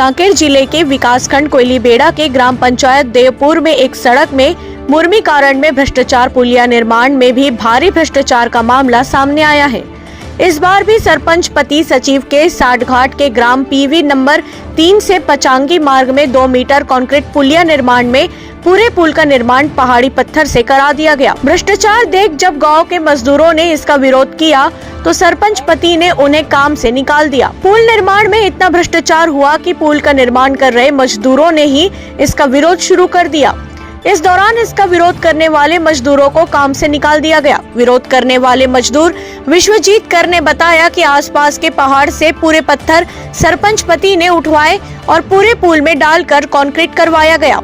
कांकेर जिले के विकासखंड कोयलीबेड़ा के ग्राम पंचायत देवपुर में एक सड़क में मुर्मी कारण में भ्रष्टाचार पुलिया निर्माण में भी भारी भ्रष्टाचार का मामला सामने आया है। इस बार भी सरपंच पति सचिव के साठघाट के ग्राम पीवी नंबर 3 से पचांगी मार्ग में 2 मीटर कंक्रीट पुलिया निर्माण में पूरे पुल का निर्माण पहाड़ी पत्थर से करा दिया गया। भ्रष्टाचार देख जब गांव के मजदूरों ने इसका विरोध किया तो सरपंच पति ने उन्हें काम से निकाल दिया। पुल निर्माण में इतना भ्रष्टाचार हुआ कि पुल का निर्माण कर रहे मजदूरों ने ही इसका विरोध शुरू कर दिया। इस दौरान इसका विरोध करने वाले मजदूरों को काम से निकाल दिया गया। विरोध करने वाले मजदूर विश्वजीत कर ने बताया कि आसपास के पहाड़ से पूरे पत्थर सरपंच पति ने उठवाए और पूरे पुल में डालकर कंक्रीट करवाया गया।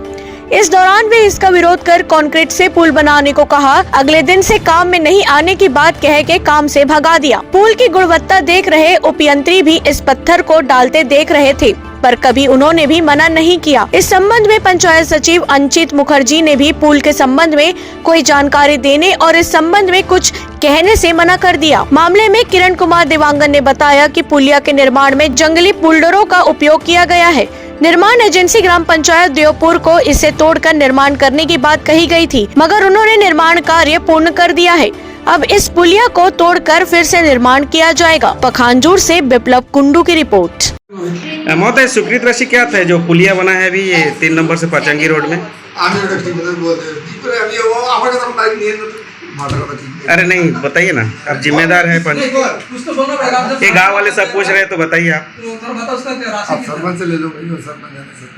इस दौरान वे इसका विरोध कर कंक्रीट से पुल बनाने को कहा। अगले दिन से काम में नहीं आने की बात कह के काम से भगा दिया। पुल की गुणवत्ता देख रहे उपयंत्री भी इस पत्थर को डालते देख रहे थे, पर कभी उन्होंने भी मना नहीं किया। इस संबंध में पंचायत सचिव अंचित मुखर्जी ने भी पुल के संबंध में कोई जानकारी देने और इस संबंध में कुछ कहने से मना कर दिया। मामले में किरण कुमार देवांगन ने बताया कि पुलिया के निर्माण में जंगली बुलडोरों का उपयोग किया गया है। निर्माण एजेंसी ग्राम पंचायत देवपुर को इसे तोड़कर निर्माण करने की बात कही गई थी, मगर उन्होंने निर्माण कार्य पूर्ण कर दिया है। अब इस पुलिया को तोड़कर फिर से निर्माण किया जाएगा। पखानजूर से विप्लव कुंडू की रिपोर्ट। महोदय, स्वीकृत राशि क्या था जो पुलिया बना है अभी ये 3 नंबर से पचंगी रोड में? अरे नहीं, बताइए ना, आप जिम्मेदार है। ये गांव वाले सब पूछ रहे हैं तो बताइए आप। सरपंच से ले लो, सरपंच